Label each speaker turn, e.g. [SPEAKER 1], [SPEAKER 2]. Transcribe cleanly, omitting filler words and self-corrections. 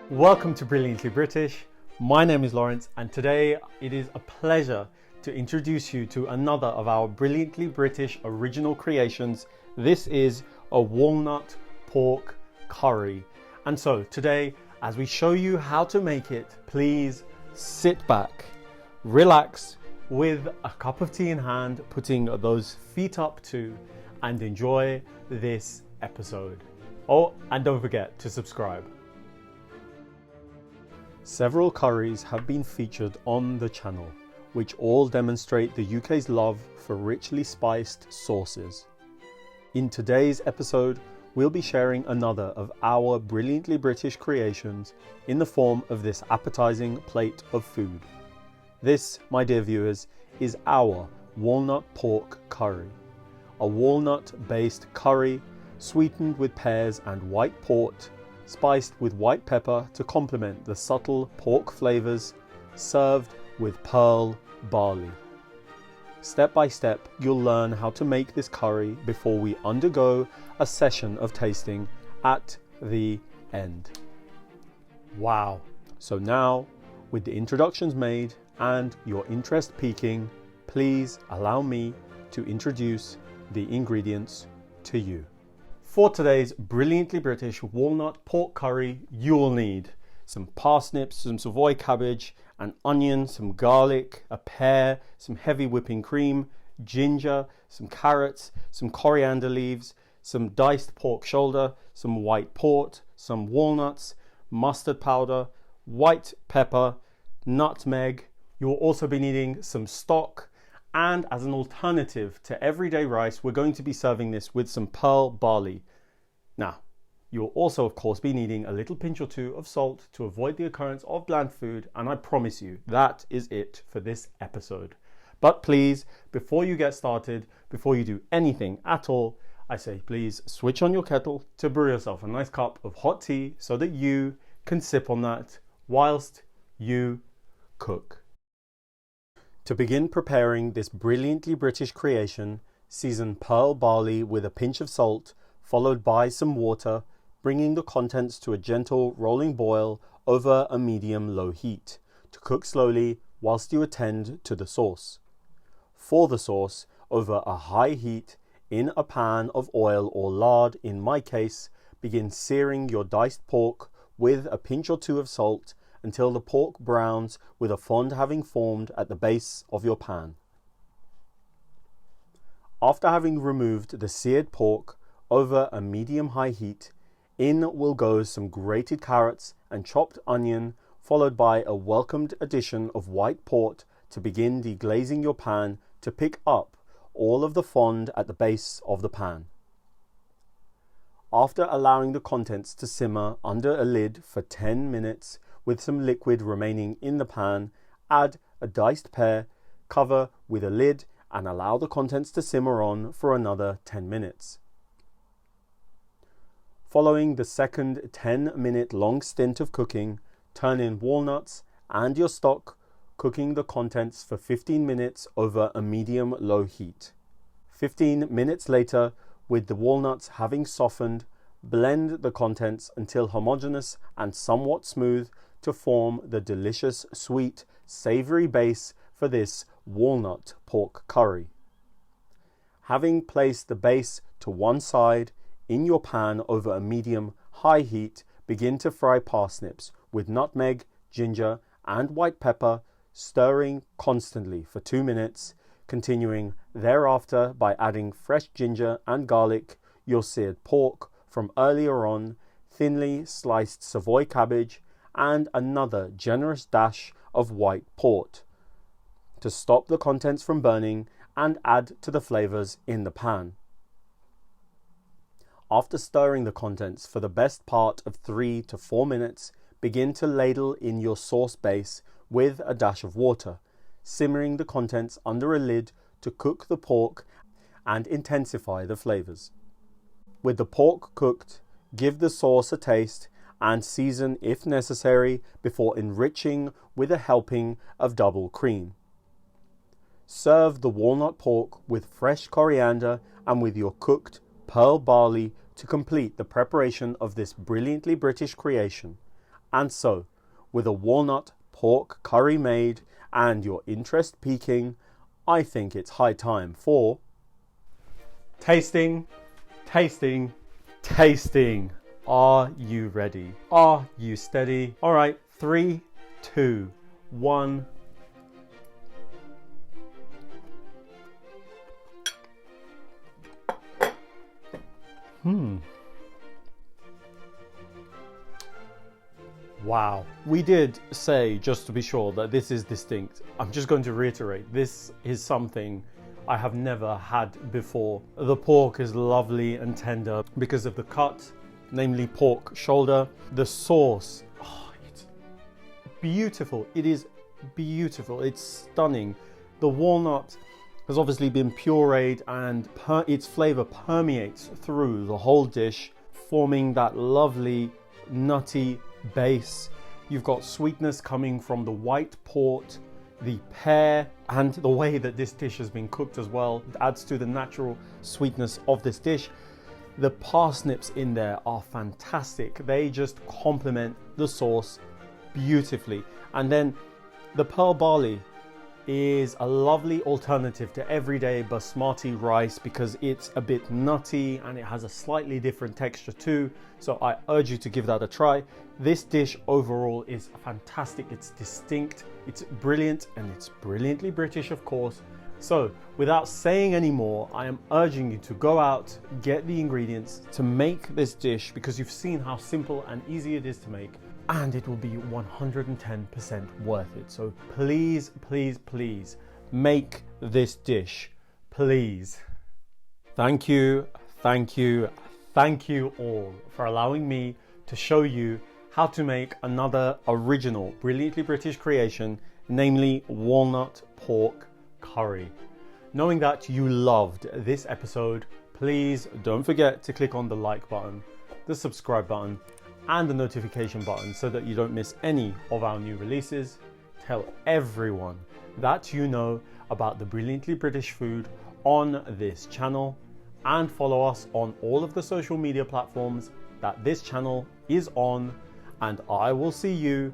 [SPEAKER 1] Welcome to Brilliantly British. My name is Lawrence, and today it is a pleasure to introduce you to another of our Brilliantly British original creations. This is a walnut pork curry. And so today, as we show you how to make it, please sit back, relax with a cup of tea in hand, putting those feet up too, and enjoy this episode. Oh, and don't forget to subscribe. Several curries have been featured on the channel, which all demonstrate the UK's love for richly spiced sauces. In today's episode, we'll be sharing another of our Brilliantly British creations in the form of this appetizing plate of food. This, my dear viewers, is our walnut pork curry. A walnut-based curry sweetened with pears and white port, spiced with white pepper to complement the subtle pork flavors, served with pearl barley. Step by step, you'll learn how to make this curry before we undergo a session of tasting at the end. Wow! So now, with the introductions made and your interest peaking, please allow me to introduce the ingredients to you. For today's Brilliantly British walnut pork curry, you will need some parsnips, some Savoy cabbage, an onion, some garlic, a pear, some heavy whipping cream, ginger, some carrots, some coriander leaves, some diced pork shoulder, some white port, some walnuts, mustard powder, white pepper, nutmeg. You will also be needing some stock, and as an alternative to everyday rice, we're going to be serving this with some pearl barley. Now, you'll also of course be needing a little pinch or two of salt to avoid the occurrence of bland food, and I promise you that is it for this episode. But please, before you get started, before you do anything at all, I say please switch on your kettle to brew yourself a nice cup of hot tea so that you can sip on that whilst you cook. To begin preparing this Brilliantly British creation, season pearl barley with a pinch of salt, followed by some water, bringing the contents to a gentle rolling boil over a medium-low heat, to cook slowly whilst you attend to the sauce. For the sauce, over a high heat, in a pan of oil or lard in my case, begin searing your diced pork with a pinch or two of salt until the pork browns, with a fond having formed at the base of your pan. After having removed the seared pork over a medium-high heat, in will go some grated carrots and chopped onion, followed by a welcomed addition of white port to begin deglazing your pan to pick up all of the fond at the base of the pan. After allowing the contents to simmer under a lid for 10 minutes, with some liquid remaining in the pan, add a diced pear, cover with a lid, and allow the contents to simmer on for another 10 minutes. Following the second 10-minute long stint of cooking, turn in walnuts and your stock, cooking the contents for 15 minutes over a medium-low heat. 15 minutes later, with the walnuts having softened, blend the contents until homogeneous and somewhat smooth to form the delicious, sweet, savoury base for this walnut pork curry. Having placed the base to one side, in your pan over a medium-high heat, begin to fry parsnips with nutmeg, ginger and white pepper, stirring constantly for 2 minutes, continuing thereafter by adding fresh ginger and garlic, your seared pork from earlier on, thinly sliced Savoy cabbage, and another generous dash of white port to stop the contents from burning and add to the flavours in the pan. After stirring the contents for the best part of 3 to 4 minutes, begin to ladle in your sauce base with a dash of water, simmering the contents under a lid to cook the pork and intensify the flavours. With the pork cooked, give the sauce a taste and season if necessary before enriching with a helping of double cream. Serve the walnut pork with fresh coriander and with your cooked pearl barley to complete the preparation of this brilliantly British creation. And so, with a walnut pork curry made and your interest peaking, I think it's high time for tasting, tasting, tasting. Are you ready? Are you steady? All right, 3, 2, 1. Wow. We did say, just to be sure, that this is distinct. I'm just going to reiterate, this is something I have never had before. The pork is lovely and tender because of the cut, namely pork shoulder. The sauce, it's beautiful. It is beautiful. It's stunning. The walnut has obviously been pureed and its flavor permeates through the whole dish, forming that lovely nutty base. You've got sweetness coming from the white port, the pear, and the way that this dish has been cooked as well. It adds to the natural sweetness of this dish. The parsnips in there are fantastic. They just complement the sauce beautifully. And then the pearl barley is a lovely alternative to everyday basmati rice because it's a bit nutty and it has a slightly different texture too. So I urge you to give that a try. This dish overall is fantastic. It's distinct, it's brilliant, and it's brilliantly British, of course. So without saying any more, I am urging you to go out, get the ingredients to make this dish because you've seen how simple and easy it is to make. And it will be 110% worth it. So please, please, please make this dish, please. Thank you, thank you, thank you all for allowing me to show you how to make another original, brilliantly British creation, namely walnut pork curry. Knowing that you loved this episode, please don't forget to click on the like button, the subscribe button, and the notification button so that you don't miss any of our new releases. Tell everyone that you know about the Brilliantly British food on this channel, and follow us on all of the social media platforms that this channel is on, and I will see you